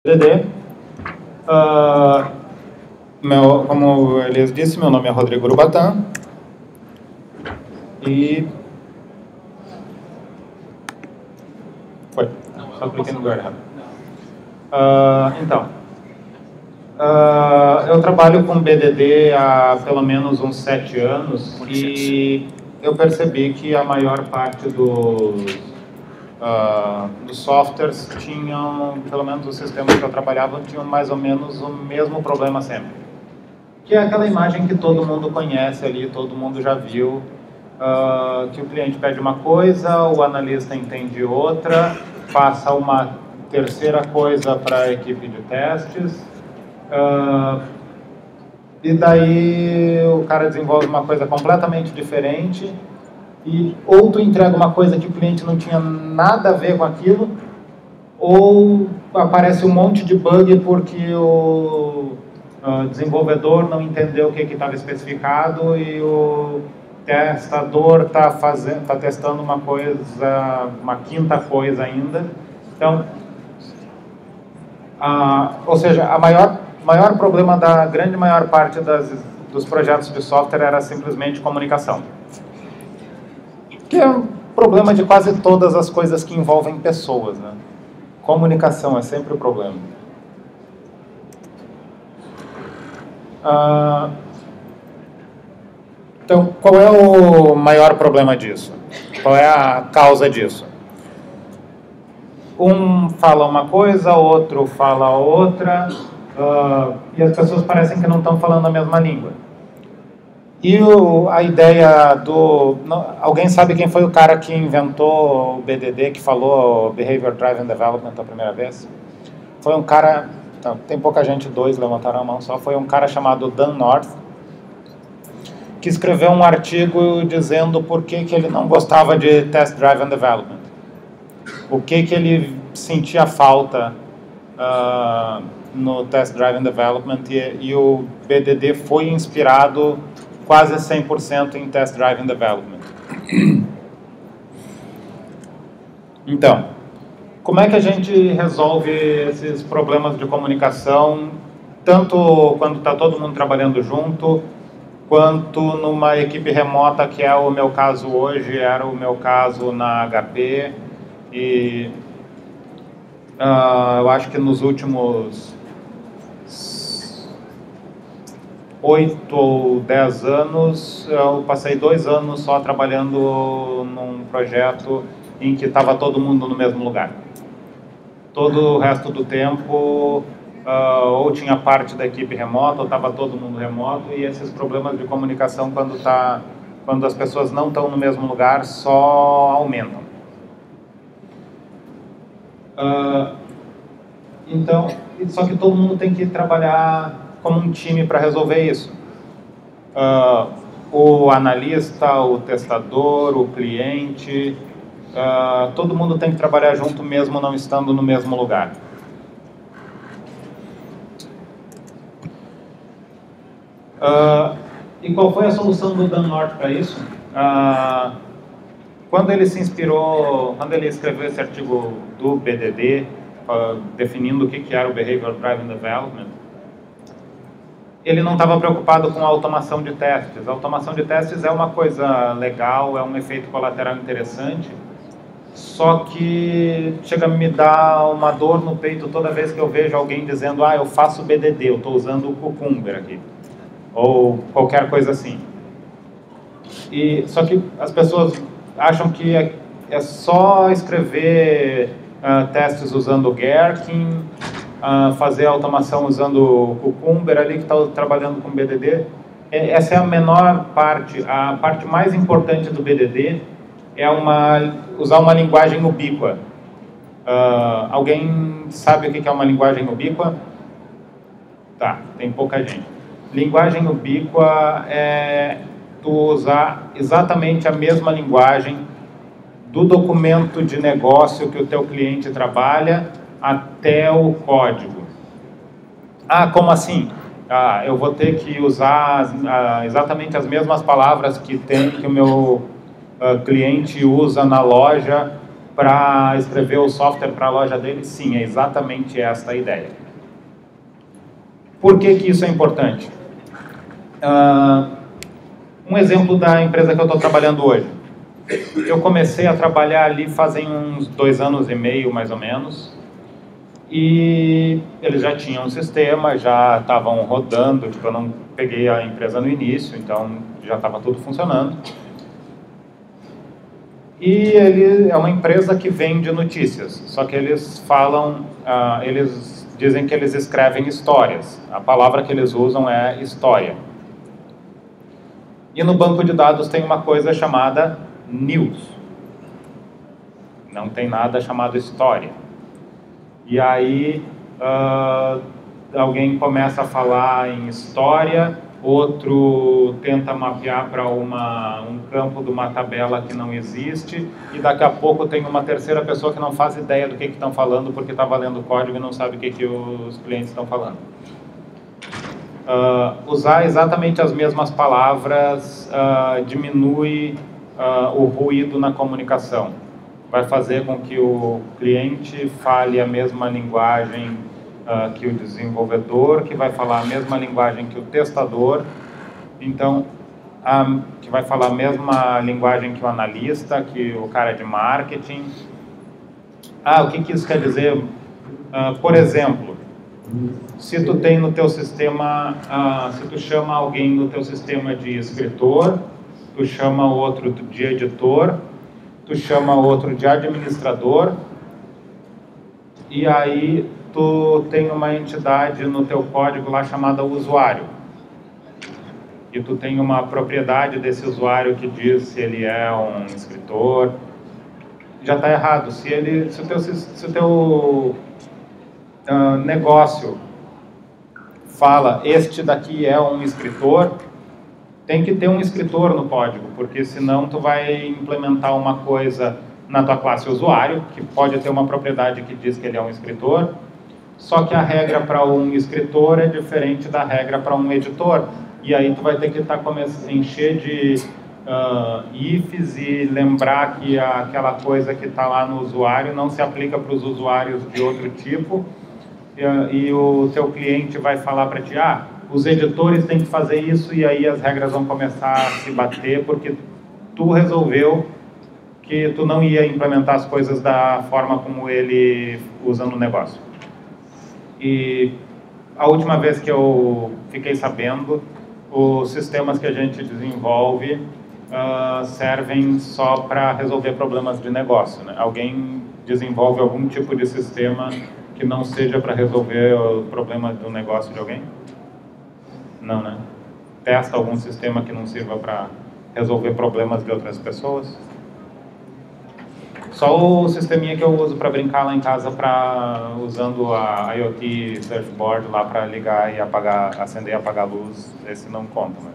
BDD. Como Elias disse, meu nome é Rodrigo Urubatã. E... Foi. Só cliquei no lugar errado. Eu trabalho com BDD há pelo menos uns 7 anos e eu percebi que a maior parte dos softwares tinham, pelo menos os sistemas que eu trabalhava, tinham mais ou menos o mesmo problema sempre. Que é aquela imagem que todo mundo conhece ali, todo mundo já viu, que o cliente pede uma coisa, o analista entende outra, passa uma terceira coisa para a equipe de testes, e daí o cara desenvolve uma coisa completamente diferente, e ou tu entrega uma coisa que o cliente não tinha nada a ver com aquilo, ou aparece um monte de bug porque o desenvolvedor não entendeu o que estava especificado e o testador está testando uma coisa, uma quinta coisa ainda. Então, ou seja, o maior problema da grande maior parte dos projetos de software era simplesmente comunicação. Que é um problema de quase todas as coisas que envolvem pessoas, né? Comunicação é sempre o problema. Então, qual é o maior problema disso? Qual é a causa disso? Um fala uma coisa, outro fala outra, e as pessoas parecem que não estão falando a mesma língua. E a ideia do... alguém sabe quem foi o cara que inventou o BDD, que falou Behavior Driven Development a primeira vez? Foi um cara... Então, tem pouca gente, 2 levantaram a mão só. Foi um cara chamado Dan North, que escreveu um artigo dizendo por que ele não gostava de Test Driven Development. O que ele sentia falta no Test Driven Development, e o BDD foi inspirado quase 100% em Test Driven Development. Então, como é que a gente resolve esses problemas de comunicação, tanto quando está todo mundo trabalhando junto, quanto numa equipe remota, que é o meu caso hoje, era o meu caso na HP, e eu acho que nos últimos 8 ou 10 anos, eu passei 2 anos só trabalhando num projeto em que estava todo mundo no mesmo lugar. Todo o resto do tempo, ou tinha parte da equipe remota, ou estava todo mundo remoto, e esses problemas de comunicação, quando as pessoas não estão no mesmo lugar, só aumentam. Então, só que todo mundo tem que trabalhar como um time para resolver isso. O analista, o testador, o cliente, todo mundo tem que trabalhar junto mesmo não estando no mesmo lugar. E qual foi a solução do Dan North para isso? Quando ele se inspirou, quando ele escreveu esse artigo do BDD, definindo o que era o Behavior Driven Development, ele não estava preocupado com a automação de testes. A automação de testes é uma coisa legal, é um efeito colateral interessante, só que chega a me dar uma dor no peito toda vez que eu vejo alguém dizendo eu faço BDD, eu estou usando o Cucumber aqui, ou qualquer coisa assim. Só que as pessoas acham que é só escrever testes usando o Gherkin, fazer automação usando o Cucumber ali que está trabalhando com BDD. Essa é a menor parte. A parte mais importante do BDD é usar uma linguagem ubíqua. Alguém sabe o que é uma linguagem ubíqua? Tá, tem pouca gente. Linguagem ubíqua é tu usar exatamente a mesma linguagem do documento de negócio que o teu cliente trabalha até o código. Como assim? Eu vou ter que usar exatamente as mesmas palavras que o meu cliente usa na loja para escrever o software para a loja dele? Sim, é exatamente esta a ideia. Por que que isso é importante? Um exemplo da empresa que eu estou trabalhando hoje. Eu comecei a trabalhar ali fazem uns 2 anos e meio, mais ou menos, e eles já tinham um sistema, já estavam rodando, tipo, eu não peguei a empresa no início, então já estava tudo funcionando. E ele é uma empresa que vende notícias, só que eles falam, eles dizem que eles escrevem histórias. A palavra que eles usam é história. E no banco de dados tem uma coisa chamada news. Não tem nada chamado história. E aí alguém começa a falar em história, outro tenta mapear para um campo de uma tabela que não existe, e daqui a pouco tem uma terceira pessoa que não faz ideia do que estão falando porque está valendo o código e não sabe o que os clientes estão falando. Usar exatamente as mesmas palavras diminui o ruído na comunicação. Vai fazer com que o cliente fale a mesma linguagem que o desenvolvedor, que vai falar a mesma linguagem que o testador, então, que vai falar a mesma linguagem que o analista, que o cara de marketing. O que isso quer dizer? Por exemplo, se tu tem no teu sistema, se tu chama alguém no teu sistema de escritor, tu chama o outro de editor, tu chama o outro de administrador, e aí tu tem uma entidade no teu código lá chamada usuário. E tu tem uma propriedade desse usuário que diz se ele é um escritor. Já está errado. Se o teu negócio fala, este daqui é um escritor, tem que ter um escritor no código, porque senão tu vai implementar uma coisa na tua classe usuário, que pode ter uma propriedade que diz que ele é um escritor, só que a regra para um escritor é diferente da regra para um editor. E aí tu vai ter que encher de ifs e lembrar que aquela coisa que está lá no usuário não se aplica para os usuários de outro tipo. E o teu cliente vai falar para ti, os editores têm que fazer isso, e aí as regras vão começar a se bater porque tu resolveu que tu não ia implementar as coisas da forma como ele usa no negócio. E a última vez que eu fiquei sabendo, os sistemas que a gente desenvolve servem só para resolver problemas de negócio, né? Alguém desenvolve algum tipo de sistema que não seja para resolver o problema do negócio de alguém? Não, né? Testa algum sistema que não sirva para resolver problemas de outras pessoas? Só o sisteminha que eu uso para brincar lá em casa, usando a IoT Surfboard lá para ligar e apagar, acender e apagar a luz, esse não conta, né?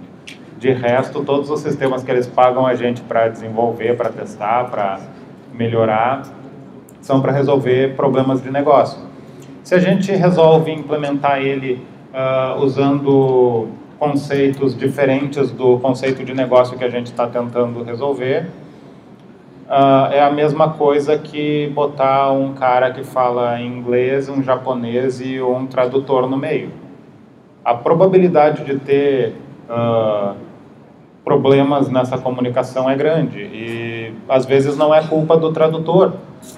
De resto, todos os sistemas que eles pagam a gente para desenvolver, para testar, para melhorar, são para resolver problemas de negócio. Se a gente resolve implementar ele usando conceitos diferentes do conceito de negócio que a gente está tentando resolver, é a mesma coisa que botar um cara que fala inglês, um japonês e um tradutor no meio. A probabilidade de ter problemas nessa comunicação é grande, e às vezes não é culpa do tradutor,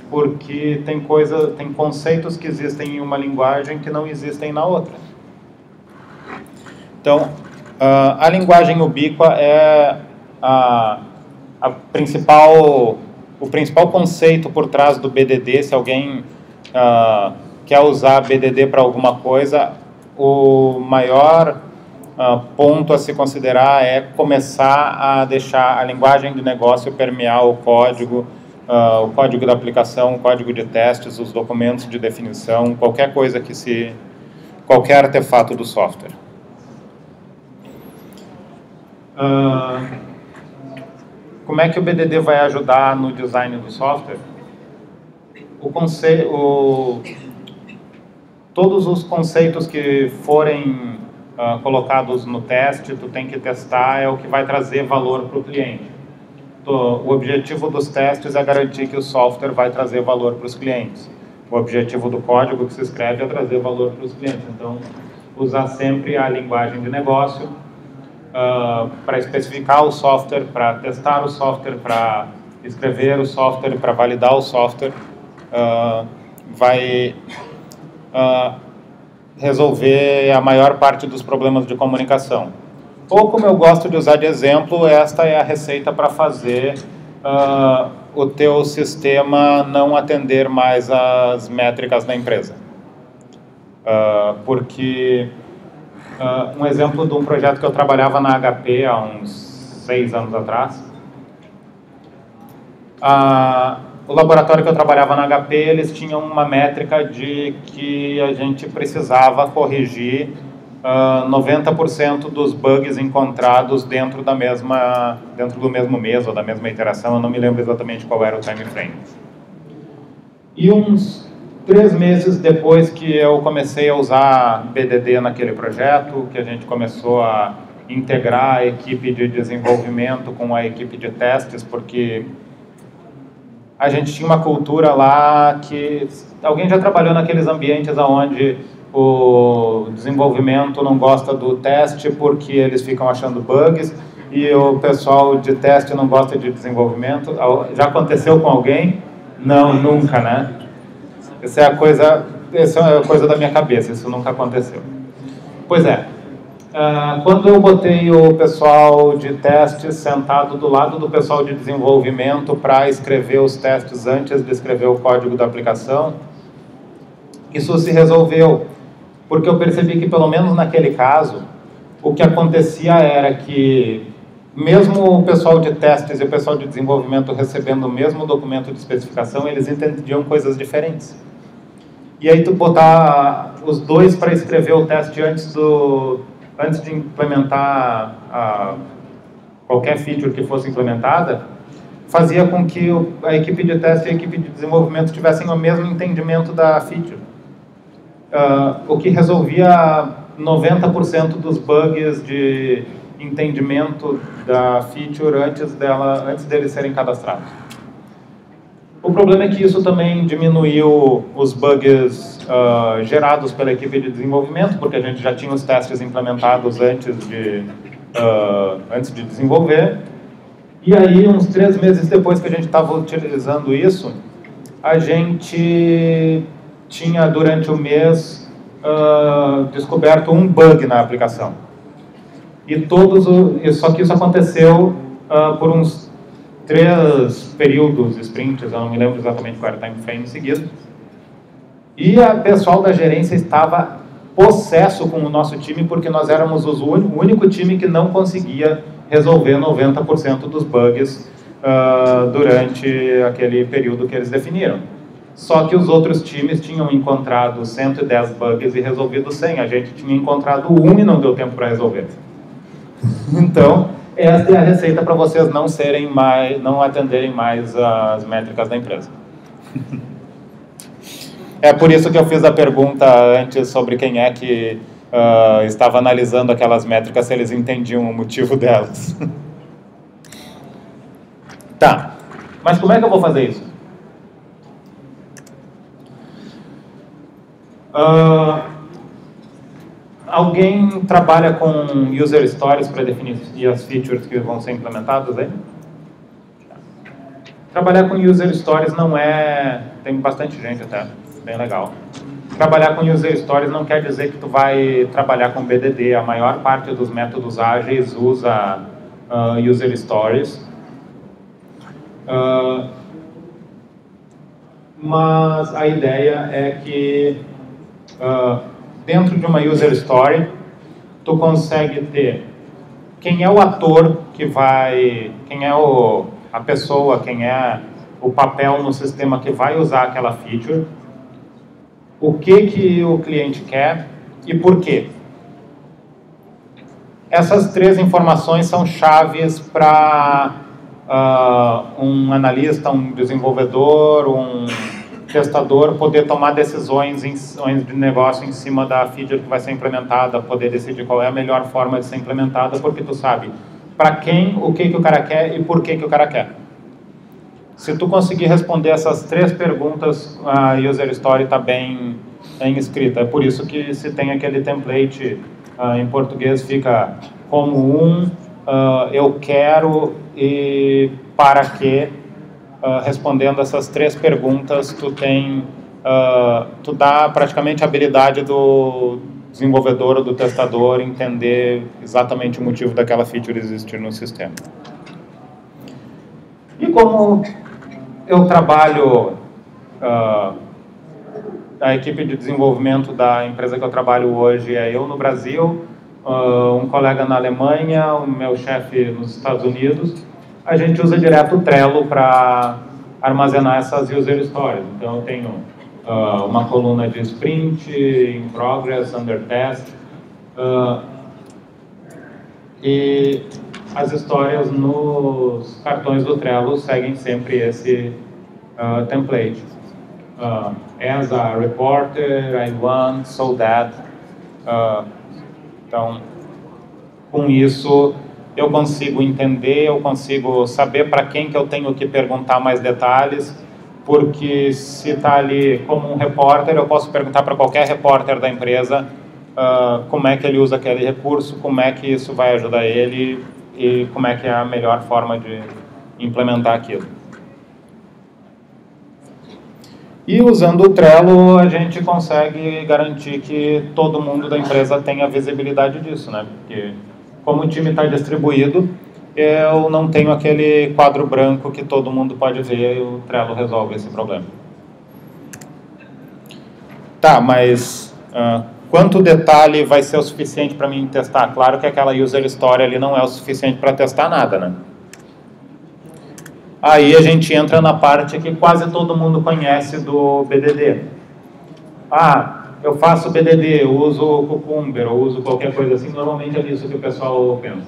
porque tem conceitos que existem em uma linguagem que não existem na outra. Então, a linguagem ubíqua é o principal conceito por trás do BDD. Se alguém quer usar BDD para alguma coisa, o maior ponto a se considerar é começar a deixar a linguagem de negócio permear o código da aplicação, o código de testes, os documentos de definição, qualquer coisa qualquer artefato do software. Como é que o BDD vai ajudar no design do software? Todos os conceitos que forem colocados no teste, tu tem que testar, é o que vai trazer valor para o cliente. o objetivo dos testes é garantir que o software vai trazer valor para os clientes. O objetivo do código que se escreve é trazer valor para os clientes. Então, usar sempre a linguagem de negócio para especificar o software, para testar o software, para escrever o software, para validar o software, vai resolver a maior parte dos problemas de comunicação. Ou, como eu gosto de usar de exemplo, esta é a receita para fazer o teu sistema não atender mais as métricas da empresa. Porque um exemplo de um projeto que eu trabalhava na HP há uns 6 anos atrás, o laboratório que eu trabalhava na HP, eles tinham uma métrica de que a gente precisava corrigir 90% dos bugs encontrados dentro do mesmo mês ou da mesma iteração. Eu não me lembro exatamente qual era o time frame. E uns 3 meses depois que eu comecei a usar BDD naquele projeto, que a gente começou a integrar a equipe de desenvolvimento com a equipe de testes, porque a gente tinha uma cultura lá que... Alguém já trabalhou naqueles ambientes onde o desenvolvimento não gosta do teste porque eles ficam achando bugs e o pessoal de teste não gosta de desenvolvimento? Já aconteceu com alguém? Não, nunca, né? Essa é a coisa da minha cabeça, isso nunca aconteceu. Pois é, quando eu botei o pessoal de testes sentado do lado do pessoal de desenvolvimento para escrever os testes antes de escrever o código da aplicação, isso se resolveu, porque eu percebi que, pelo menos naquele caso, o que acontecia era que, mesmo o pessoal de testes e o pessoal de desenvolvimento recebendo o mesmo documento de especificação, eles entendiam coisas diferentes. E aí tu botar os dois para escrever o teste antes de implementar qualquer feature que fosse implementada, fazia com que a equipe de teste e a equipe de desenvolvimento tivessem o mesmo entendimento da feature. O que resolvia 90% dos bugs de entendimento da feature antes deles serem cadastrados. O problema é que isso também diminuiu os bugs gerados pela equipe de desenvolvimento, porque a gente já tinha os testes implementados antes de desenvolver. E aí, uns 3 meses depois que a gente estava utilizando isso, a gente tinha, durante o mês, descoberto um bug na aplicação. Só que isso aconteceu por uns 3 períodos, sprints, eu não me lembro exatamente qual era o time frame seguido. E o pessoal da gerência estava possesso com o nosso time, porque nós éramos o único time que não conseguia resolver 90% dos bugs durante aquele período que eles definiram. Só que os outros times tinham encontrado 110 bugs e resolvido 100. A gente tinha encontrado 1 e não deu tempo para resolver. Então, essa é a receita para vocês não atenderem mais as métricas da empresa. É por isso que eu fiz a pergunta antes sobre quem é que estava analisando aquelas métricas, se eles entendiam o motivo delas. Tá, mas como é que eu vou fazer isso? Alguém trabalha com user stories para definir as features que vão ser implementadas aí? Trabalhar com user stories não é... Tem bastante gente até, bem legal. Trabalhar com user stories não quer dizer que tu vai trabalhar com BDD. A maior parte dos métodos ágeis usa user stories. Mas a ideia é que dentro de uma user story, tu consegue ter quem é o ator que vai, quem é a pessoa, quem é o papel no sistema que vai usar aquela feature, o que o cliente quer e por quê. Essas 3 informações são chaves para um analista, um desenvolvedor, um testador poder tomar decisões de negócio em cima da feature que vai ser implementada, poder decidir qual é a melhor forma de ser implementada, porque tu sabe para quem, o que o cara quer e por que o cara quer. Se tu conseguir responder essas 3 perguntas, a user story está bem escrita. É por isso que se tem aquele template, em português fica como eu quero e para quê. Respondendo essas 3 perguntas, tu dá praticamente a habilidade do desenvolvedor ou do testador entender exatamente o motivo daquela feature existir no sistema. E como eu trabalho, a equipe de desenvolvimento da empresa que eu trabalho hoje é eu no Brasil, um colega na Alemanha, o meu chefe nos Estados Unidos, a gente usa direto o Trello para armazenar essas user stories. Então eu tenho uma coluna de sprint, in progress, under test, e as histórias nos cartões do Trello seguem sempre esse template. As a reporter, I want, so that. Então, com isso, eu consigo entender, eu consigo saber para quem que eu tenho que perguntar mais detalhes, porque se está ali como um repórter, eu posso perguntar para qualquer repórter da empresa como é que ele usa aquele recurso, como é que isso vai ajudar ele e como é que é a melhor forma de implementar aquilo. E usando o Trello, a gente consegue garantir que todo mundo da empresa tenha visibilidade disso, né? Porque como o time está distribuído, eu não tenho aquele quadro branco que todo mundo pode ver e o Trello resolve esse problema. Tá, mas quanto detalhe vai ser o suficiente para mim testar? Claro que aquela user story ali não é o suficiente para testar nada, né? Aí a gente entra na parte que quase todo mundo conhece do BDD. Eu faço BDD, eu uso o Cucumber, eu uso qualquer coisa assim, normalmente é isso que o pessoal pensa.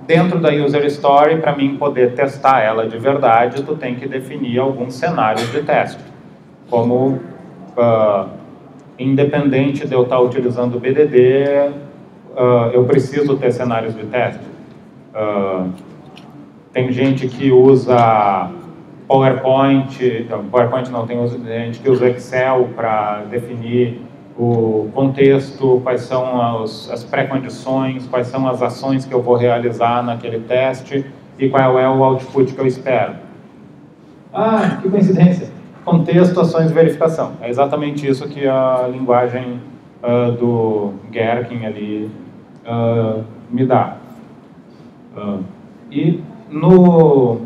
Dentro da user story, para mim poder testar ela de verdade, tu tem que definir alguns cenários de teste. Como, independente de eu estar utilizando o BDD, eu preciso ter cenários de teste. Tem gente que usa PowerPoint não, tem gente que usa Excel para definir o contexto, quais são as pré-condições, quais são as ações que eu vou realizar naquele teste e qual é o output que eu espero. Que coincidência! Contexto, ações e verificação. É exatamente isso que a linguagem do Gherkin ali me dá. E no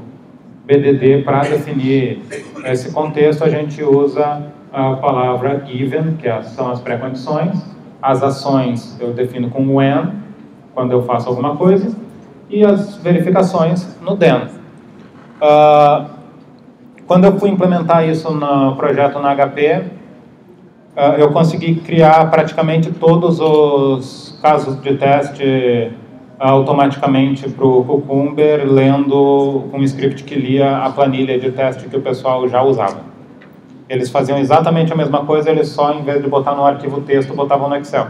BDD, para definir esse contexto, a gente usa a palavra given, que são as pré-condições. As ações eu defino com when, quando eu faço alguma coisa, e as verificações no then. Quando eu fui implementar isso no projeto na HP, eu consegui criar praticamente todos os casos de teste automaticamente para o Cucumber, lendo um script que lia a planilha de teste que o pessoal já usava. Eles faziam exatamente a mesma coisa, eles só, em vez de botar no arquivo texto, botavam no Excel.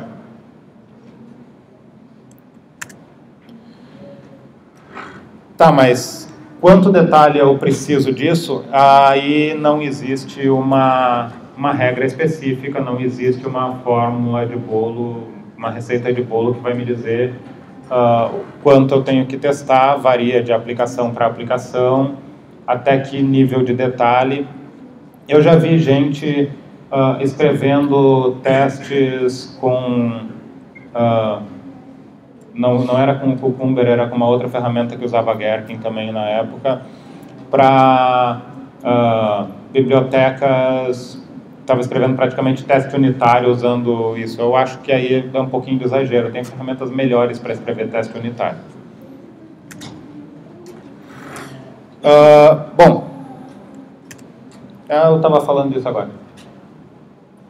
Tá, mas quanto detalhe eu preciso disso? Aí não existe uma regra específica, não existe uma fórmula de bolo, uma receita de bolo que vai me dizer quanto eu tenho que testar, varia de aplicação para aplicação, até que nível de detalhe. Eu já vi gente escrevendo testes com... não era com o Cucumber, era com uma outra ferramenta que usava Gherkin também na época, para bibliotecas. Estava escrevendo praticamente teste unitário usando isso. Eu acho que aí é um pouquinho de exagero. Tem ferramentas melhores para escrever teste unitário. Bom, eu estava falando disso agora.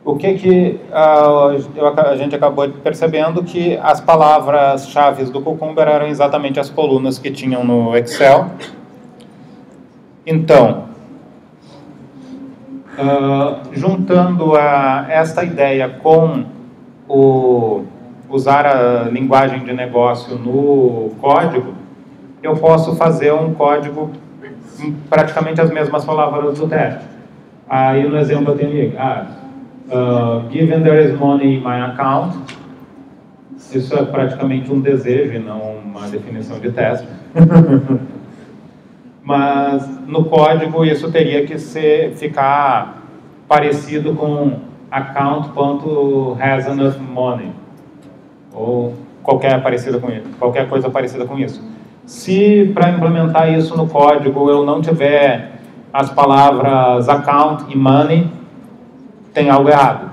O que a gente acabou percebendo que as palavras-chave do Cucumber eram exatamente as colunas que tinham no Excel. Então, juntando esta ideia com o usar a linguagem de negócio no código, eu posso fazer um código com praticamente as mesmas palavras do teste. Aí no exemplo eu tenho given there is money in my account, isso é praticamente um desejo e não uma definição de teste. Mas no código isso teria que ficar parecido com account.has enough money, ou qualquer coisa parecida com isso. Se para implementar isso no código eu não tiver as palavras account e money, tem algo errado,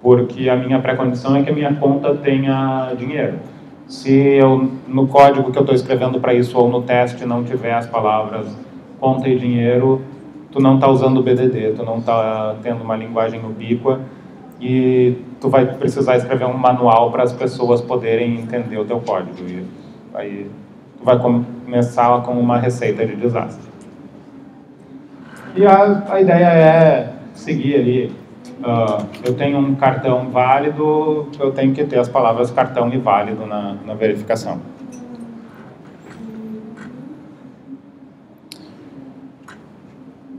porque a minha pré-condição é que a minha conta tenha dinheiro. Se eu, no código que eu estou escrevendo para isso ou no teste, não tiver as palavras conta e dinheiro, tu não está usando o BDD, tu não está tendo uma linguagem ubíqua e tu vai precisar escrever um manual para as pessoas poderem entender o teu código. E aí tu vai começar com uma receita de desastre. E a ideia é seguir ali. Eu tenho um cartão válido, eu tenho que ter as palavras cartão e válido na verificação.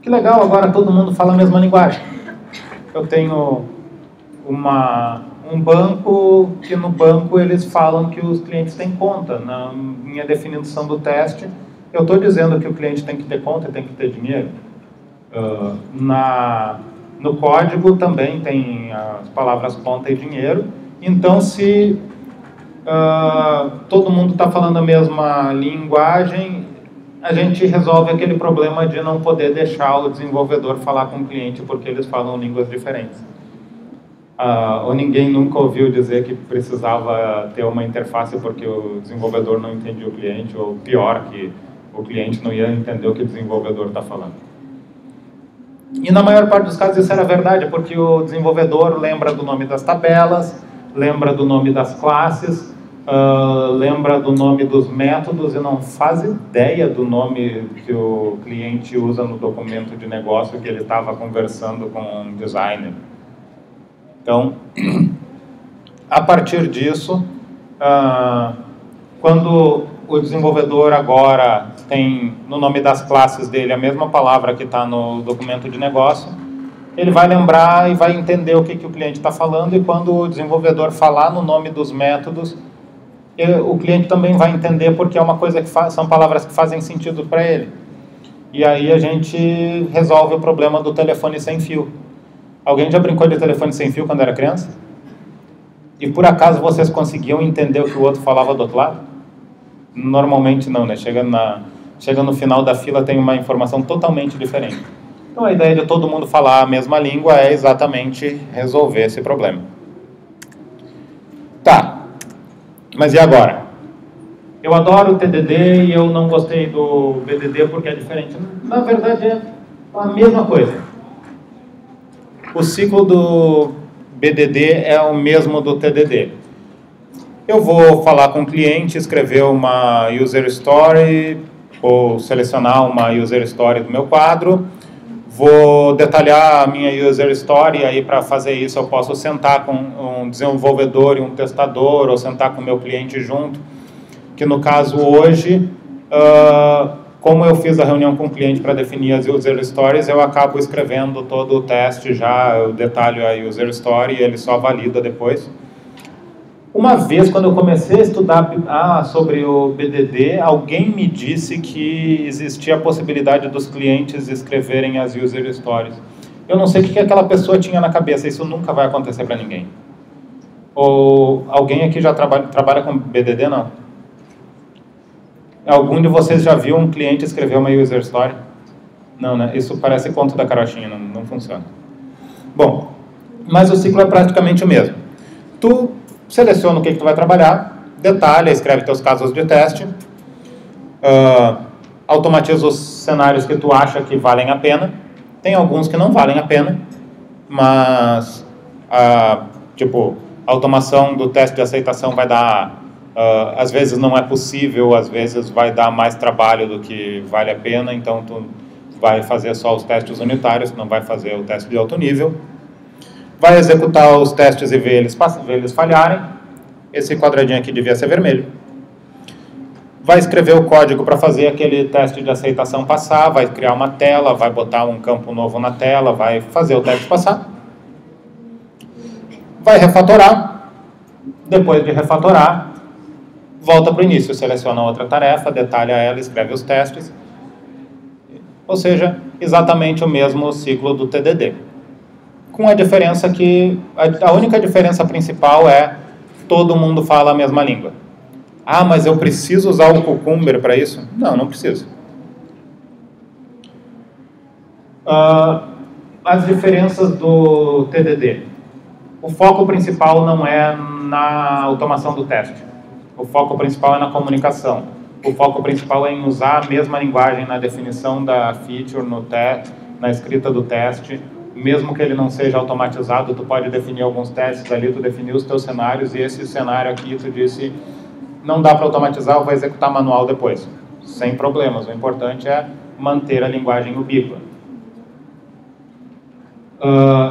Que legal, agora todo mundo fala a mesma linguagem. Eu tenho um banco, que no banco eles falam que os clientes têm conta. Na minha definição do teste, eu estou dizendo que o cliente tem que ter conta e tem que ter dinheiro. No código também tem as palavras conta e dinheiro. Então, se todo mundo está falando a mesma linguagem, a gente resolve aquele problema de não poder deixar o desenvolvedor falar com o cliente porque eles falam línguas diferentes. Ou ninguém nunca ouviu dizer que precisava ter uma interface porque o desenvolvedor não entendia o cliente, ou pior, que o cliente não ia entender o que o desenvolvedor está falando. E na maior parte dos casos isso era verdade, porque o desenvolvedor lembra do nome das tabelas, lembra do nome das classes, lembra do nome dos métodos e não faz ideia do nome que o cliente usa no documento de negócio que ele estava conversando com um designer. Então, a partir disso, quando o desenvolvedor agora tem no nome das classes dele a mesma palavra que está no documento de negócio, ele vai lembrar e vai entender o que o cliente está falando, e quando o desenvolvedor falar no nome dos métodos, o cliente também vai entender, porque é uma coisa que são palavras que fazem sentido para ele. E aí a gente resolve o problema do telefone sem fio. Alguém já brincou de telefone sem fio quando era criança? E por acaso vocês conseguiam entender o que o outro falava do outro lado? Normalmente não, né? Chega no final da fila, tem uma informação totalmente diferente. Então a ideia de todo mundo falar a mesma língua é exatamente resolver esse problema. Tá, mas e agora? Eu adoro o TDD e eu não gostei do BDD porque é diferente. Na verdade é a mesma coisa. O ciclo do BDD é o mesmo do TDD. Eu vou falar com o cliente, escrever uma user story, ou selecionar uma user story do meu quadro, vou detalhar a minha user story, e aí para fazer isso eu posso sentar com um desenvolvedor e um testador, ou sentar com o meu cliente junto, que no caso hoje, como eu fiz a reunião com o cliente para definir as user stories, eu acabo escrevendo todo o teste já, eu detalho a user story e ele só valida depois. Uma vez, quando eu comecei a estudar sobre o BDD, alguém me disse que existia a possibilidade dos clientes escreverem as user stories. Eu não sei o que aquela pessoa tinha na cabeça, isso nunca vai acontecer para ninguém. Ou alguém aqui já trabalha com BDD, não? Algum de vocês já viu um cliente escrever uma user story? Não, né? Isso parece conto da carochinha, não funciona. Bom, mas o ciclo é praticamente o mesmo. Tu seleciona o que tu vai trabalhar, detalha, escreve teus casos de teste, automatiza os cenários que tu acha que valem a pena. Tem alguns que não valem a pena, mas tipo, a automação do teste de aceitação vai dar, às vezes não é possível, às vezes vai dar mais trabalho do que vale a pena, então tu vai fazer só os testes unitários, não vai fazer o teste de alto nível. Vai executar os testes e ver eles falharem. esse quadradinho aqui devia ser vermelho. Vai escrever o código para fazer aquele teste de aceitação passar, vai criar uma tela, vai botar um campo novo na tela, vai fazer o teste passar. Vai refatorar. Depois de refatorar, volta para o início, seleciona outra tarefa, detalha ela, escreve os testes. Ou seja, exatamente o mesmo ciclo do TDD. Com a diferença que, a única diferença principal é todo mundo fala a mesma língua. Ah, mas eu preciso usar o Cucumber para isso? Não, não preciso. As diferenças do TDD. O foco principal não é na automação do teste. O foco principal é na comunicação. O foco principal é em usar a mesma linguagem na definição da feature, na escrita do teste. Mesmo que ele não seja automatizado, tu pode definir alguns testes ali, tu definiu os teus cenários, e esse cenário aqui tu disse, não dá para automatizar, eu vou executar manual depois. Sem problemas, o importante é manter a linguagem ubíqua.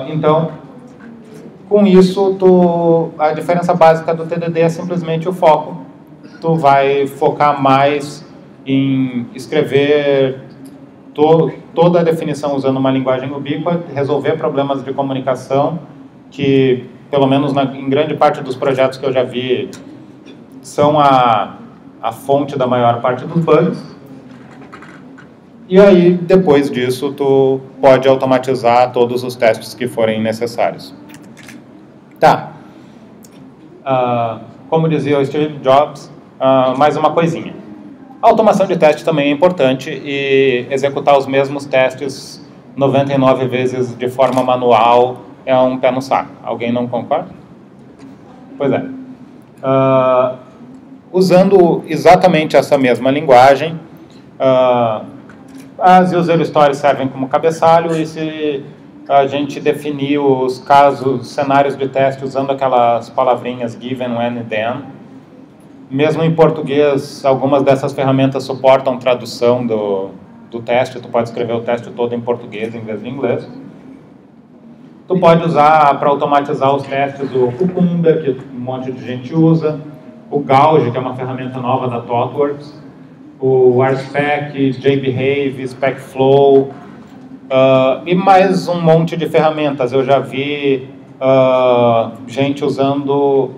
Então, com isso, a diferença básica do TDD é simplesmente o foco. Tu vai focar mais em escrever toda a definição usando uma linguagem ubíqua, resolver problemas de comunicação, que, pelo menos em grande parte dos projetos que eu já vi, são a fonte da maior parte dos bugs. E aí, depois disso, tu pode automatizar todos os testes que forem necessários. Tá. Como dizia o Steve Jobs, mais uma coisinha. A automação de teste também é importante, e executar os mesmos testes 99 vezes de forma manual é um pé no saco. Alguém não concorda? Pois é. Usando exatamente essa mesma linguagem, as user stories servem como cabeçalho, e se a gente definir os casos, cenários de teste usando aquelas palavrinhas given, when e then, mesmo em português, algumas dessas ferramentas suportam tradução do teste, tu pode escrever o teste todo em português em vez de inglês. Tu pode usar para automatizar os testes o Cucumber, que um monte de gente usa, o Gauge, que é uma ferramenta nova da ThoughtWorks, o RSpec, JBehave, SpecFlow, e mais um monte de ferramentas. Eu já vi gente usando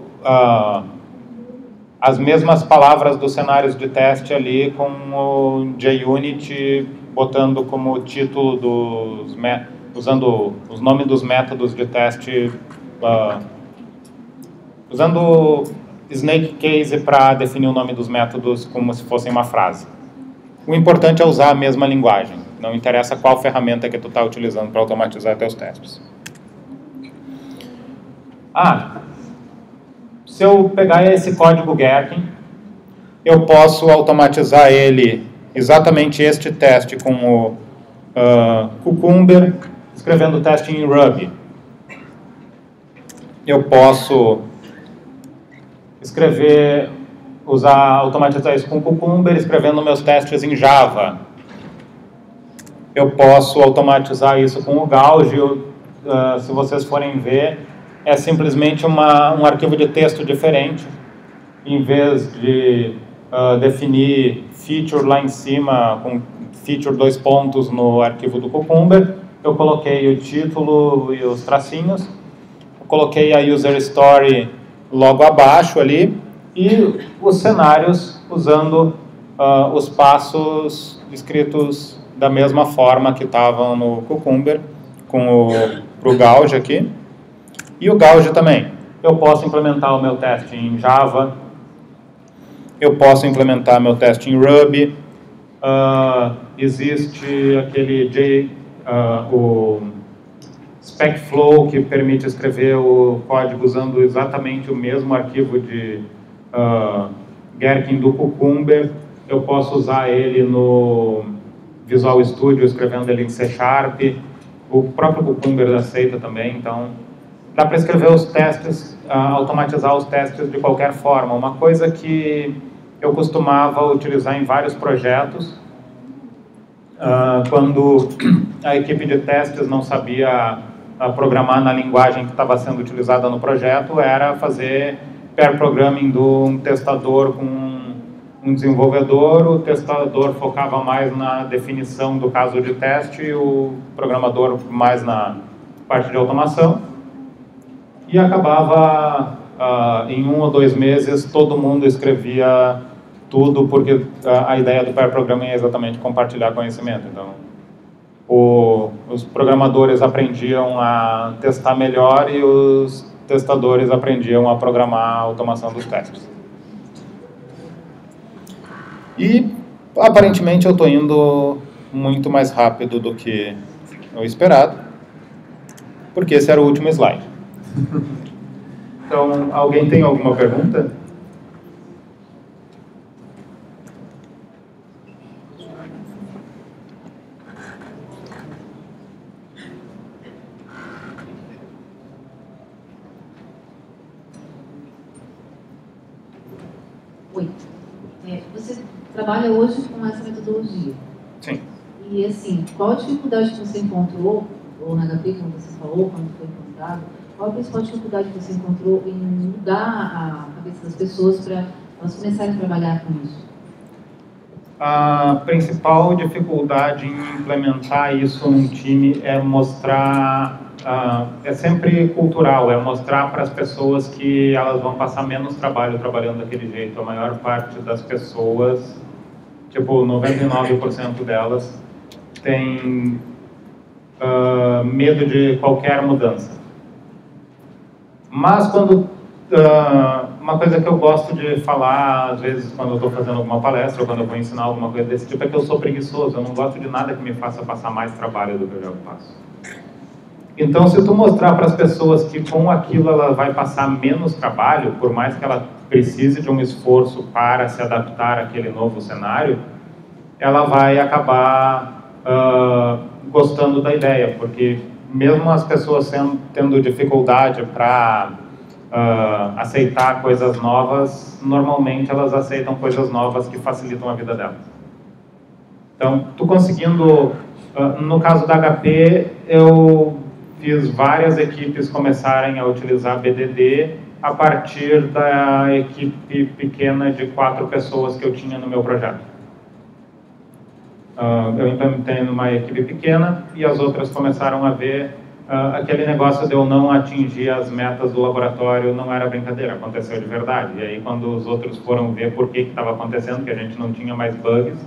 as mesmas palavras dos cenários de teste ali com o JUnit, botando como título usando os nomes dos métodos de teste, usando Snake Case para definir o nome dos métodos como se fossem uma frase. O importante é usar a mesma linguagem. Não interessa qual ferramenta que tu está utilizando para automatizar teus testes. Se eu pegar esse código Gherkin, eu posso automatizar ele, exatamente este teste, com o Cucumber, escrevendo o teste em Ruby. Eu posso automatizar isso com Cucumber, escrevendo meus testes em Java. Eu posso automatizar isso com o Gauge. Se vocês forem ver, é simplesmente um arquivo de texto diferente. Em vez de definir feature lá em cima, com feature 2 pontos no arquivo do Cucumber, eu coloquei o título e os tracinhos, eu coloquei a user story logo abaixo ali, e os cenários usando os passos escritos da mesma forma que estavam no Cucumber, pro Gauge aqui. E o Gauge também. Eu posso implementar o meu teste em Java, eu posso implementar meu teste em Ruby, existe o SpecFlow, que permite escrever o código usando exatamente o mesmo arquivo de Gherkin do Cucumber. Eu posso usar ele no Visual Studio, escrevendo ele em C#. O próprio Cucumber aceita também, então dá para escrever os testes, automatizar os testes de qualquer forma. Uma coisa que eu costumava utilizar em vários projetos, quando a equipe de testes não sabia programar na linguagem que estava sendo utilizada no projeto, era fazer pair programming de um testador com um desenvolvedor, o testador focava mais na definição do caso de teste e o programador mais na parte de automação. E acabava, em 1 ou 2 meses, todo mundo escrevia tudo, porque a ideia do pair programming é exatamente compartilhar conhecimento. Então, os programadores aprendiam a testar melhor e os testadores aprendiam a programar a automação dos testes. E, aparentemente, eu estou indo muito mais rápido do que o esperado, porque esse era o último slide. Então, alguém tem alguma pergunta? Oi. Você trabalha hoje com essa metodologia. Sim. E, assim, qual a dificuldade que você encontrou, ou na HP, como você falou, quando foi encontrado, qual a principal dificuldade que você encontrou em mudar a cabeça das pessoas para elas começarem a trabalhar com isso? A principal dificuldade em implementar isso num time é mostrar, é sempre cultural, é mostrar para as pessoas que elas vão passar menos trabalho trabalhando daquele jeito. A maior parte das pessoas, tipo 99% delas, tem medo de qualquer mudança. Mas quando uma coisa que eu gosto de falar, às vezes, quando eu estou fazendo alguma palestra ou quando eu vou ensinar alguma coisa desse tipo, é que eu sou preguiçoso. Eu não gosto de nada que me faça passar mais trabalho do que eu já passo. Então, se tu mostrar para as pessoas que com aquilo ela vai passar menos trabalho, por mais que ela precise de um esforço para se adaptar àquele novo cenário, ela vai acabar gostando da ideia, porque mesmo as pessoas tendo dificuldade para aceitar coisas novas, normalmente elas aceitam coisas novas que facilitam a vida delas. Então, tu conseguindo, no caso da HP, eu fiz várias equipes começarem a utilizar BDD a partir da equipe pequena de 4 pessoas que eu tinha no meu projeto. Eu implementei numa equipe pequena e as outras começaram a ver aquele negócio de eu não atingir as metas do laboratório não era brincadeira, aconteceu de verdade. E aí quando os outros foram ver por que estava acontecendo, que a gente não tinha mais bugs,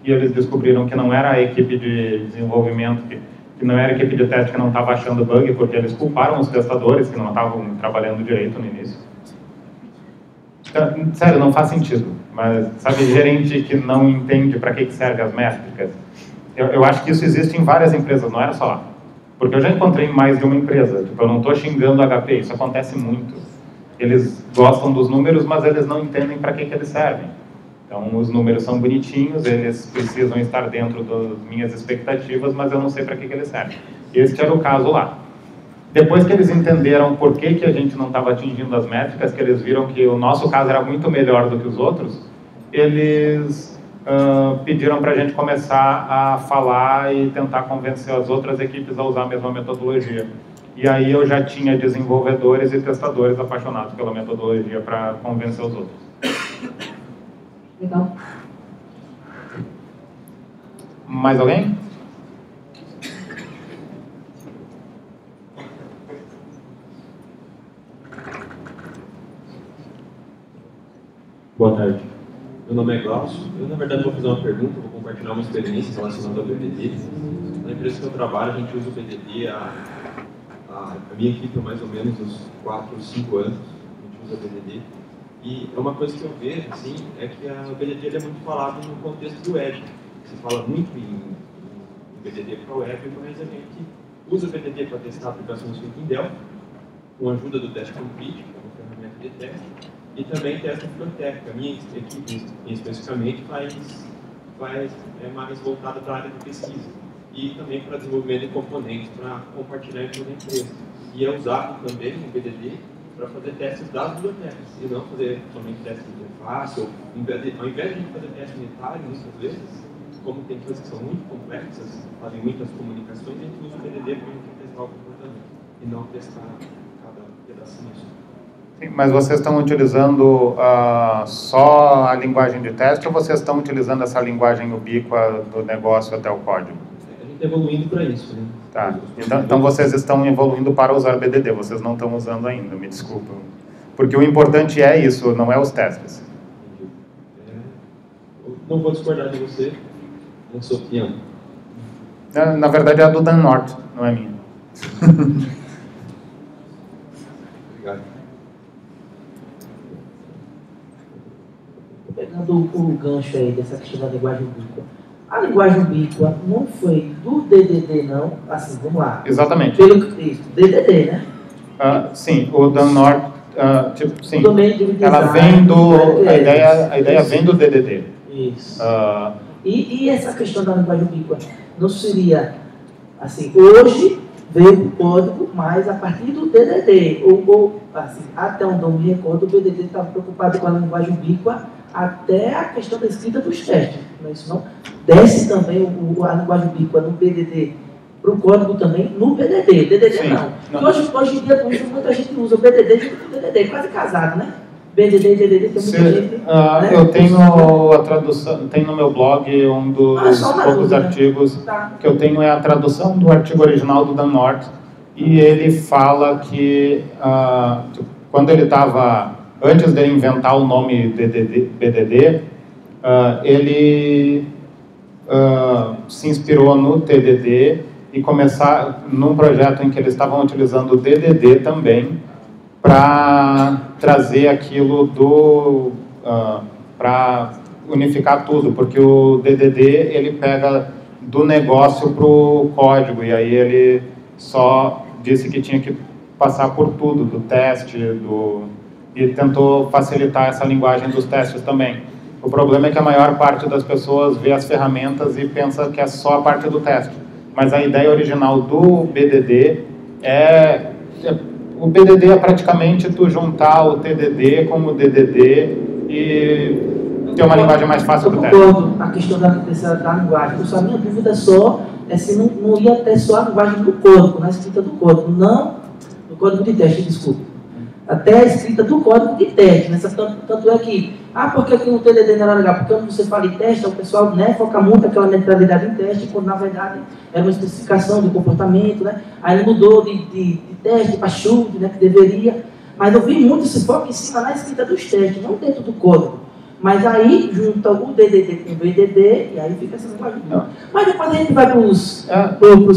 e eles descobriram que não era a equipe de desenvolvimento, que não era a equipe de teste que não estava achando bug, porque eles culparam os testadores que não estavam trabalhando direito no início. Então, sério, não faz sentido. Mas, sabe, gerente que não entende para que servem as métricas, eu acho que isso existe em várias empresas, não era só lá. Porque eu já encontrei em mais de uma empresa. Tipo, eu não estou xingando a HP, isso acontece muito. Eles gostam dos números, mas eles não entendem para que eles servem. Então, os números são bonitinhos, eles precisam estar dentro das minhas expectativas, mas eu não sei para que eles servem. Este era o caso lá. Depois que eles entenderam por que a gente não estava atingindo as métricas, que eles viram que o nosso caso era muito melhor do que os outros, eles pediram para a gente começar a falar e tentar convencer as outras equipes a usar a mesma metodologia. E aí eu já tinha desenvolvedores e testadores apaixonados pela metodologia para convencer os outros. Legal. Mais alguém? Boa tarde. Meu nome é Glaucio. Eu, na verdade, vou fazer uma pergunta, vou compartilhar uma experiência relacionada ao BDD. Na empresa que eu trabalho, a gente usa o BDD, a minha equipe há mais ou menos uns 4 ou 5 anos, a gente usa o BDD. E uma coisa que eu vejo, assim, é que o BDD ele é muito falado no contexto do web. Se fala muito em BDD para o web, mas a gente usa o BDD para testar aplicações feitas em Delphi, com a ajuda do Test Complete, que é uma ferramenta de teste. E também testa a biblioteca. A minha equipe, especificamente, é mais voltada para a área de pesquisa. E também para desenvolvimento de componentes para compartilhar em toda a empresa. E é usado também o BDD para fazer testes das bibliotecas. E não fazer somente testes de interface. Ao invés de fazer testes unitários, muitas vezes, como tem coisas que são muito complexas, fazem muitas comunicações, a gente usa o BDD para testar o comportamento. E não testar cada pedacinho só. Sim, mas vocês estão utilizando só a linguagem de teste ou vocês estão utilizando essa linguagem ubíqua do negócio até o código? A gente está evoluindo para isso, né? Tá. Então vocês estão evoluindo para usar BDD, vocês não estão usando ainda, me desculpem. Porque o importante é isso, não é os testes. Não vou discordar de você, na sua opinião. Na verdade é a do Dan North, não é minha. Obrigado. Pegando o gancho aí dessa questão da linguagem ubíqua. A linguagem ubíqua não foi do DDD, não? Assim, vamos lá. Exatamente. Pelo DDD, né? Sim, o Dan North, tipo, sim. Ela vem do... A ideia vem do DDD. Isso. E essa questão da linguagem ubíqua não seria, assim, hoje veio o código, mas a partir do DDD, ou assim, até onde eu me recordo, o BDD estava preocupado com a linguagem ubíqua até a questão da escrita dos testes. Não é isso não? Desce também a linguagem ubíqua no BDD para o código também no BDD. DDD sim, não. Hoje em dia, muita gente usa o BDD junto com o DDD, quase casado, né? BDD e DDD tem muita gente. Né? Eu tenho a tradução, tem no meu blog um dos poucos artigos que eu tenho é a tradução do artigo original do Dan North, e ele fala que quando ele estava, antes de inventar o nome BDD, ele se inspirou no TDD e começar num projeto em que eles estavam utilizando o DDD também, para trazer aquilo para unificar tudo, porque o DDD ele pega do negócio para o código, e aí ele só disse que tinha que passar por tudo, do teste, e tentou facilitar essa linguagem dos testes também. O problema é que a maior parte das pessoas vê as ferramentas e pensa que é só a parte do teste, mas a ideia original do BDD o BDD é praticamente tu juntar o TDD com o DDD e ter uma linguagem mais fácil do teste. Eu concordo a questão da linguagem. Só a minha dúvida só é se não ia ter só a linguagem do código, na escrita do código, não do código de teste, desculpa. Até a escrita do código de teste. Né? Tanto é que, porque aqui no TDD não era legal, porque quando você fala em teste, o pessoal foca muito aquela mentalidade em teste, quando na verdade era uma especificação de comportamento, né? Aí mudou de teste para should, né, que deveria. Mas eu vi muito esse foco em cima na escrita dos testes, não dentro do código. Mas aí junta o DDD com o BDD e aí fica essa linguagem. Mas depois a gente vai para os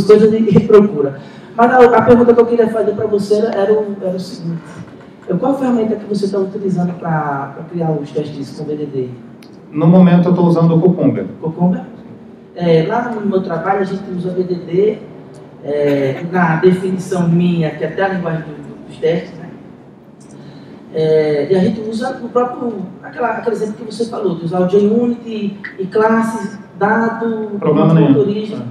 coisas e procura. Mas a pergunta que eu queria fazer para você era o seguinte. Qual ferramenta que você está utilizando para criar os testes com BDD? No momento eu estou usando o Cucumber. Cucumber? Lá no meu trabalho a gente usa BDD na definição minha, que é até a linguagem dos testes, né? E a gente usa no próprio, aquele exemplo que você falou, de usar o JUnit e classes, dado, origem.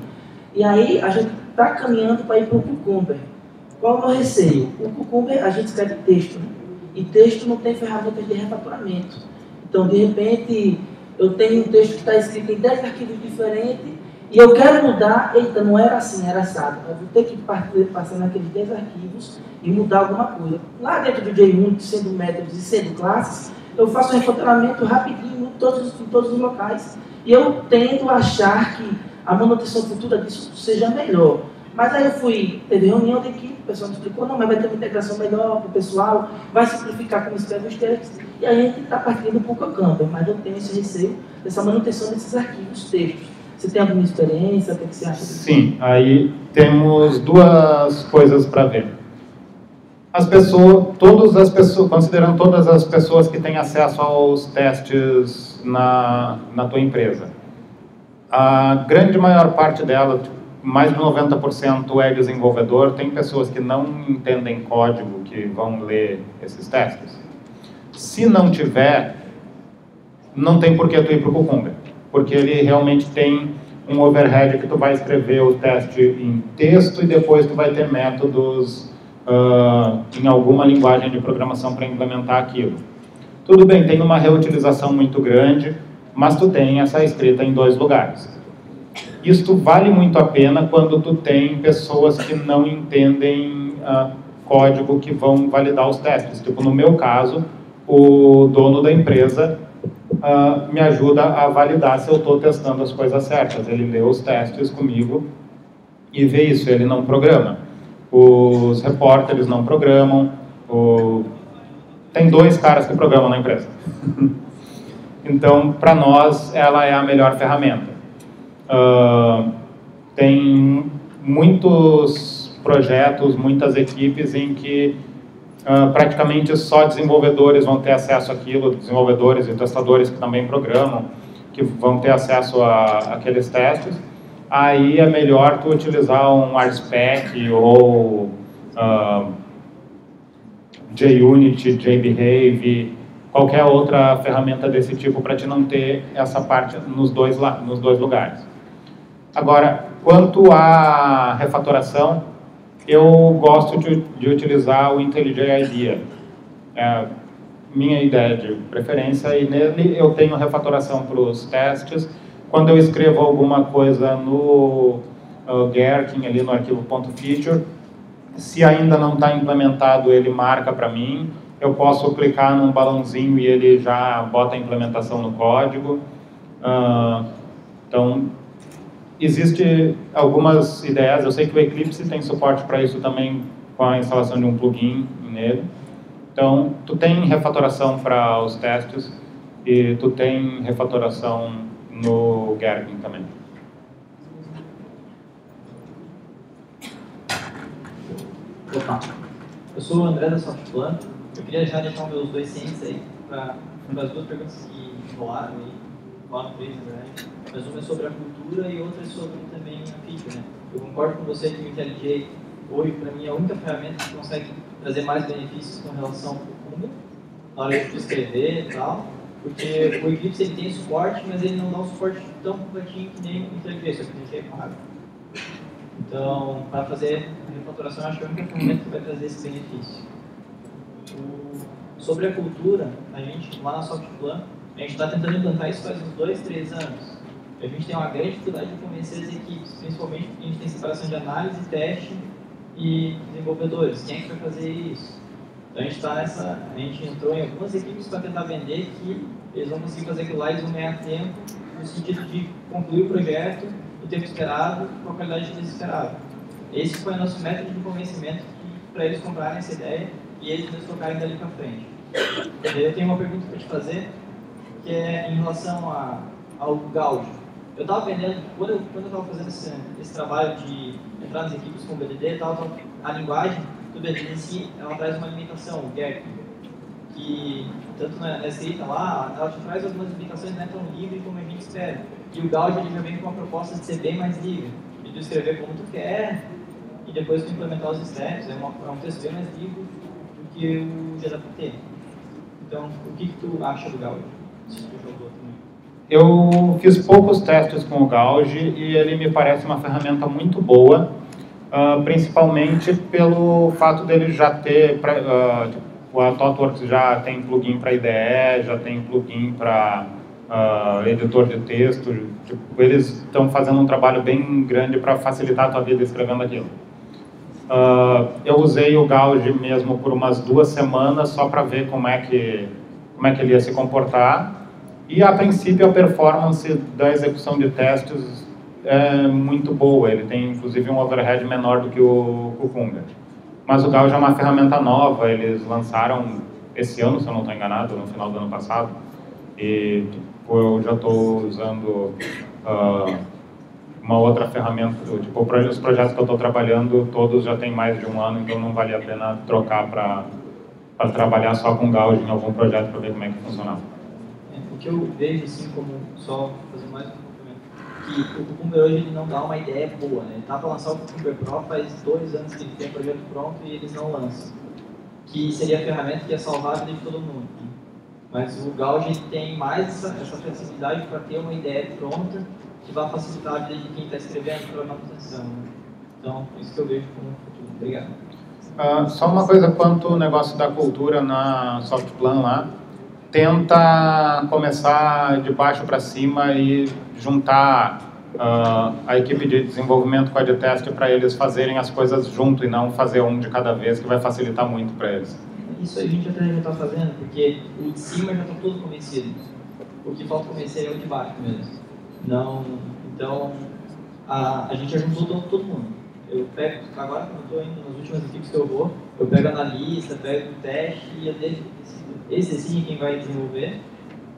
E aí a gente está caminhando para ir para o Cucumber. Qual é o meu receio? O Cucumber a gente escreve texto, né? E texto não tem ferramentas de refatoramento. Então, de repente, eu tenho um texto que está escrito em 10 arquivos diferentes e eu quero mudar, eita, não era assim, era assado. Eu vou ter que passar naqueles 10 arquivos e mudar alguma coisa. Lá dentro do JUnit, sendo métodos e sendo classes, eu faço um refatoramento rapidinho em todos os locais. E eu tendo a achar que a manutenção futura disso seja melhor. Mas aí teve reunião de equipe, o pessoal me explicou, não, mas vai ter uma integração melhor para o pessoal, vai simplificar como escreve os textos, e a gente está partindo para o Cucumber, mas eu tenho esse receio dessa manutenção desses arquivos, textos. Você tem alguma experiência? O que você acha disso? Sim, aí temos duas coisas para ver. Considerando todas as pessoas que têm acesso aos testes na tua empresa, a grande maior parte delas, mais de 90% é desenvolvedor, tem pessoas que não entendem código, que vão ler esses testes. Se não tiver, não tem por que tu ir para o Cucumber, porque ele realmente tem um overhead que tu vai escrever o teste em texto e depois tu vai ter métodos em alguma linguagem de programação para implementar aquilo. Tudo bem, tem uma reutilização muito grande, mas tu tem essa escrita em 2 lugares. Isto vale muito a pena quando tu tem pessoas que não entendem código que vão validar os testes. Tipo, no meu caso, o dono da empresa me ajuda a validar se eu estou testando as coisas certas. Ele lê os testes comigo e vê isso, ele não programa. Os repórteres não programam. Tem 2 caras que programam na empresa. Então, para nós, ela é a melhor ferramenta. Tem muitos projetos, muitas equipes em que praticamente só desenvolvedores vão ter acesso àquilo, desenvolvedores e testadores que também programam, que vão ter acesso àqueles testes. Aí é melhor tu utilizar um RSpec ou JUnit, JBehave, qualquer outra ferramenta desse tipo para te não ter essa parte nos dois lugares. Agora, quanto à refatoração, eu gosto de utilizar o IntelliJ IDEA. É minha ideia de preferência, e nele eu tenho refatoração para os testes. Quando eu escrevo alguma coisa no Gherkin, ali no arquivo .feature, se ainda não está implementado, ele marca para mim. Eu posso clicar num balãozinho e ele já bota a implementação no código. Então, existem algumas ideias. Eu sei que o Eclipse tem suporte para isso também, com a instalação de um plugin nele. Então, tu tem refatoração para os testes e tu tem refatoração no Gherkin também. Opa, eu sou o André da Softplan. Eu queria já deixar meus 2 cents aí para as 2 perguntas que rolaram aí, 3 na verdade. Mas uma é sobre a cultura e outra é sobre também a feature, né? Eu concordo com você que o IntelliJ hoje, para mim, é a única ferramenta que consegue trazer mais benefícios com relação ao fundo, na hora de escrever e tal, porque o Eclipse ele tem suporte, mas ele não dá um suporte tão completinho que nem o IntelliJ, só que o IntelliJ é pago. Então, para fazer a refatoração, acho que é a única ferramenta que vai trazer esse benefício. Sobre a cultura, a gente, lá na Softplan, a gente está tentando implantar isso faz uns 2, 3 anos. A gente tem uma grande dificuldade de convencer as equipes, principalmente porque a gente tem separação de análise, teste e desenvolvedores. Quem é que vai fazer isso? Então a gente entrou em algumas equipes para tentar vender que eles vão conseguir fazer aquilo lá, eles vão ganhar tempo, no sentido de concluir o projeto no tempo esperado, com a qualidade que eles esperavam. Esse foi o nosso método de convencimento para eles comprarem essa ideia e eles nos tocarem dali para frente. Eu tenho uma pergunta para te fazer, que é em relação ao Gauge. Eu estava aprendendo, quando eu estava fazendo esse trabalho de entrar nas equipes com o BDD, a linguagem do BDD em si, ela traz uma limitação, o Gherkin, que tanto na escrita lá, ela te traz algumas limitações, não é tão livre como a gente espera. E o Gauge ele já vem com uma proposta de ser bem mais livre, de tu escrever como tu quer, e depois tu implementar os steps, é um texto bem mais livre do que o GWT. Então, o que tu acha do Gauge? Se tu jogou também. Eu fiz poucos testes com o Gauge e ele me parece uma ferramenta muito boa, principalmente pelo fato dele já ter, a ThoughtWorks já tem plugin para IDE, já tem plugin para editor de texto, tipo, eles estão fazendo um trabalho bem grande para facilitar a tua vida escrevendo aquilo. Eu usei o Gauge mesmo por umas 2 semanas só para ver como é que ele ia se comportar. E, a princípio, a performance da execução de testes é muito boa. Ele tem, inclusive, um overhead menor do que o Cucumber. Mas o Gauge é uma ferramenta nova. Eles lançaram esse ano, se eu não estou enganado, no final do ano passado. E tipo, eu já estou usando uma outra ferramenta. Tipo, os projetos que eu estou trabalhando, todos já têm mais de 1 ano, então não vale a pena trocar para trabalhar só com Gauge em algum projeto para ver como é que funcionava. O que eu vejo, assim, como só fazer mais um complemento, que o Cucumber hoje ele não dá uma ideia boa, né? Ele tá para lançar o Cucumber Pro faz 2 anos que ele tem o projeto pronto e eles não lançam. Que seria a ferramenta que ia salvar a vida de todo mundo. Né? Mas o Gauge tem mais essa flexibilidade para ter uma ideia pronta que vai facilitar a vida de quem está escrevendo para a manutenção. Né? Então, isso que eu vejo como futuro. Obrigado. Só uma coisa quanto ao negócio da cultura na Softplan lá. Tenta começar de baixo para cima e juntar a equipe de desenvolvimento com a de teste para eles fazerem as coisas junto e não fazer um de cada vez, que vai facilitar muito para eles. Isso a gente até já está fazendo, porque o de cima já está todo convencido. O que falta convencer é o de baixo mesmo. Não, então, a gente já juntou todo mundo. Eu pego, agora que eu estou indo nas últimas equipes que eu vou, eu pego a analista, pego o teste e eu deixo esse sim quem vai desenvolver,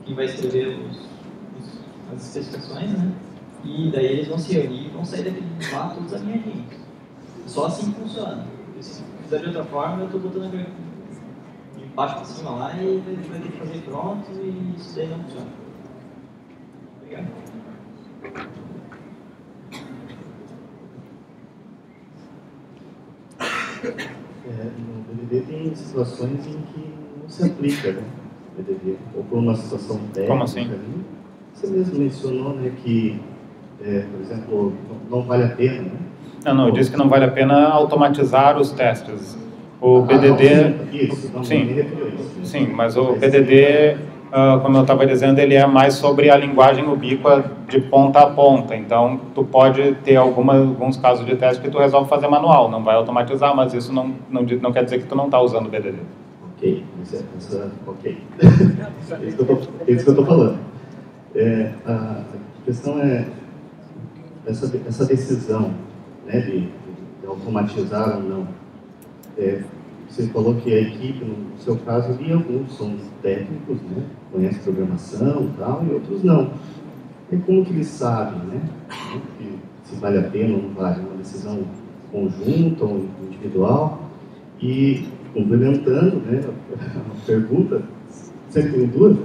quem vai escrever as especificações, né? E daí eles vão se reunir e vão sair daquele lá todos alinhadinhos. Só assim que funciona. Se fizer de outra forma, eu estou botando de baixo para cima lá e ele vai ter que fazer pronto e isso daí não funciona. Obrigado. No BDD tem situações em que não se aplica, né, o BDD, ou por uma situação técnica. Como assim? Ali. Você mesmo mencionou, né, que, por exemplo, não vale a pena, né? Não, eu disse que não vale a pena automatizar os testes. O BDD... Sim, mas o BDD, como eu estava dizendo, ele é mais sobre a linguagem ubíqua de ponta a ponta. Então, tu pode ter alguns casos de teste que tu resolve fazer manual, não vai automatizar, mas isso não quer dizer que tu não está usando o BDD. Ok, ok. É isso que eu estou falando. A questão é essa decisão, né, de automatizar ou não. Você falou que a equipe, no seu caso, ali alguns são técnicos, né, conhecem programação e tal, e outros não. E como que eles sabem, né, se vale a pena ou não vale? Uma decisão conjunta ou individual? E, complementando, né, a pergunta, sempre tem dúvida,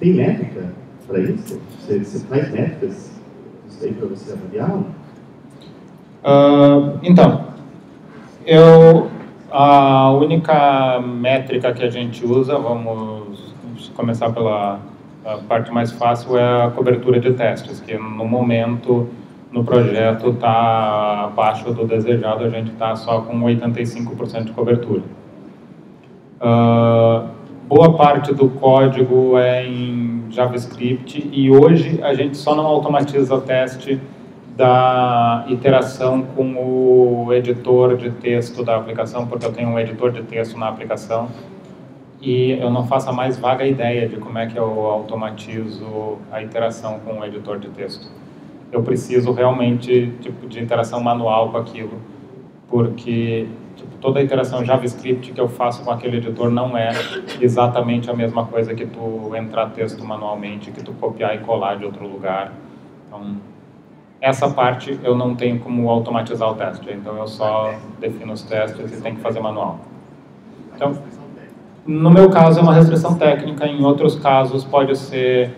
tem métrica para isso? Você faz métricas isso aí para você avaliar? Então, a única métrica que a gente usa, vamos começar pela parte mais fácil, é a cobertura de testes, que no momento no projeto está abaixo do desejado, a gente está só com 85% de cobertura. Boa parte do código é em JavaScript e hoje a gente só não automatiza o teste da iteração com o editor de texto da aplicação, porque eu tenho um editor de texto na aplicação e eu não faço a mais vaga ideia de como é que eu automatizo a interação com o editor de texto. Eu preciso realmente de interação manual com aquilo, porque toda a interação JavaScript que eu faço com aquele editor não é exatamente a mesma coisa que tu entrar texto manualmente, que tu copiar e colar de outro lugar. Então, essa parte eu não tenho como automatizar o teste, então eu só defino os testes e tenho que fazer manual. Então, no meu caso é uma restrição técnica, em outros casos pode ser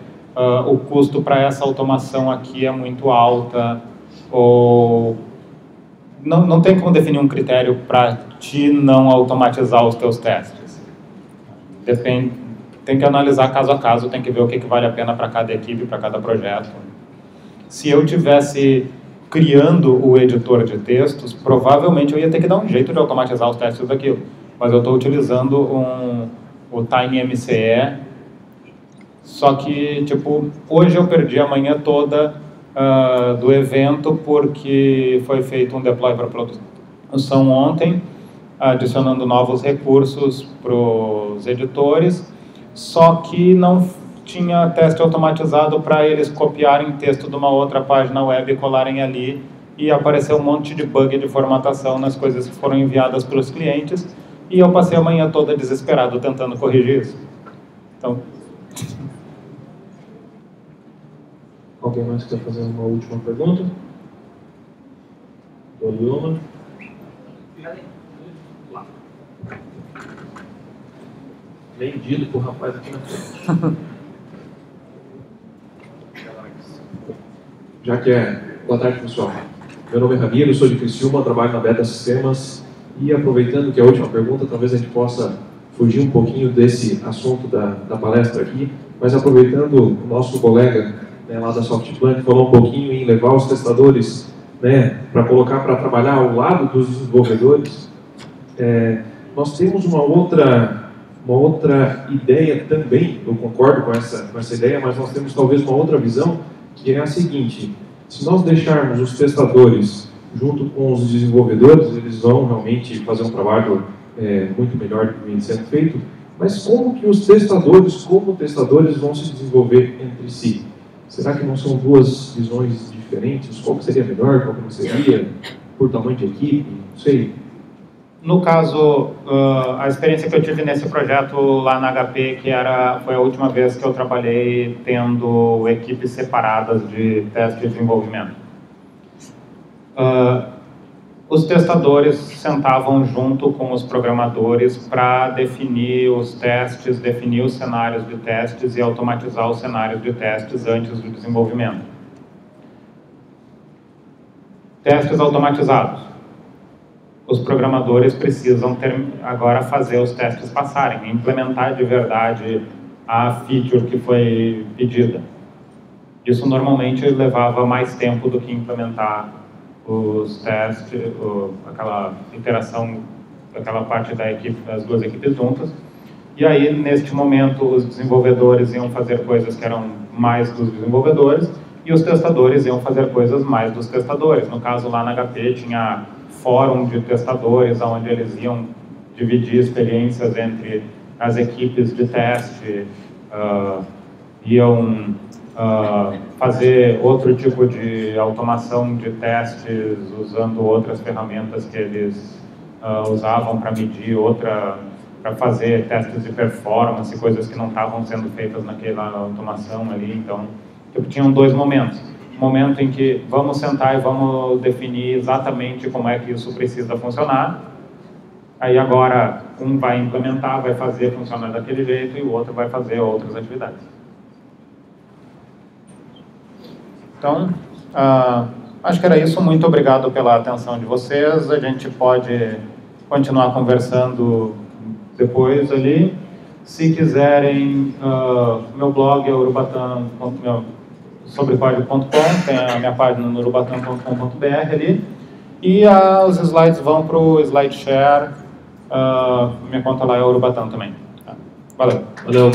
o custo para essa automação aqui é muito alta, ou não tem como definir um critério para te não automatizar os teus testes. Depende, tem que analisar caso a caso, tem que ver o que vale a pena para cada equipe, para cada projeto. Se eu tivesse criando o editor de textos, provavelmente eu ia ter que dar um jeito de automatizar os testes daquilo. Mas eu estou utilizando o TinyMCE, só que, hoje eu perdi a manhã toda do evento porque foi feito um deploy para produção ontem, adicionando novos recursos para os editores, só que não tinha teste automatizado para eles copiarem texto de uma outra página web e colarem ali, e apareceu um monte de bug de formatação nas coisas que foram enviadas para os clientes, e eu passei a manhã toda desesperado tentando corrigir isso. Então... Alguém mais quer fazer uma última pergunta? Olioma? Vendido pro rapaz aqui na frente. Já que boa tarde, pessoal. Meu nome é Ramiro, sou de Criciúma, trabalho na Beta Sistemas e aproveitando que é a última pergunta, talvez a gente possa fugir um pouquinho desse assunto da palestra aqui, mas aproveitando o nosso colega lá da Softplan falou um pouquinho em levar os testadores para colocar para trabalhar ao lado dos desenvolvedores, nós temos uma outra ideia também, eu concordo com essa ideia, mas nós temos talvez uma outra visão, que é a seguinte: se nós deixarmos os testadores junto com os desenvolvedores, eles vão realmente fazer um trabalho muito melhor do que vem sendo feito, mas como que os testadores, como testadores, vão se desenvolver entre si? Será que não são duas visões diferentes? Qual que seria melhor, qual que não seria? Por tamanho de equipe? Não sei. No caso, a experiência que eu tive nesse projeto lá na HP, foi a última vez que eu trabalhei tendo equipes separadas de teste e desenvolvimento. Os testadores sentavam junto com os programadores para definir os testes, definir os cenários de testes e automatizar os cenários de testes antes do desenvolvimento. Testes automatizados. Os programadores precisam agora fazer os testes passarem, implementar de verdade a feature que foi pedida. Isso normalmente levava mais tempo do que implementar os testes, aquela interação, aquela parte da equipe, das duas equipes juntas. E aí, neste momento, os desenvolvedores iam fazer coisas que eram mais dos desenvolvedores e os testadores iam fazer coisas mais dos testadores. No caso, lá na HP tinha fórum de testadores, onde eles iam dividir experiências entre as equipes de teste, iam fazer outro tipo de automação de testes usando outras ferramentas que eles usavam para medir, para fazer testes de performance, coisas que não estavam sendo feitas naquela automação ali. Então, tinham dois momentos. Um momento em que vamos sentar e vamos definir exatamente como é que isso precisa funcionar. Aí agora um vai implementar, vai fazer funcionar daquele jeito e o outro vai fazer outras atividades. Então, acho que era isso. Muito obrigado pela atenção de vocês. A gente pode continuar conversando depois ali. Se quiserem, meu blog é sobrecódigo.com, tem a minha página no urubatã.com.br ali. E os slides vão para o SlideShare. Minha conta lá é Urubatã também. Valeu. Valeu.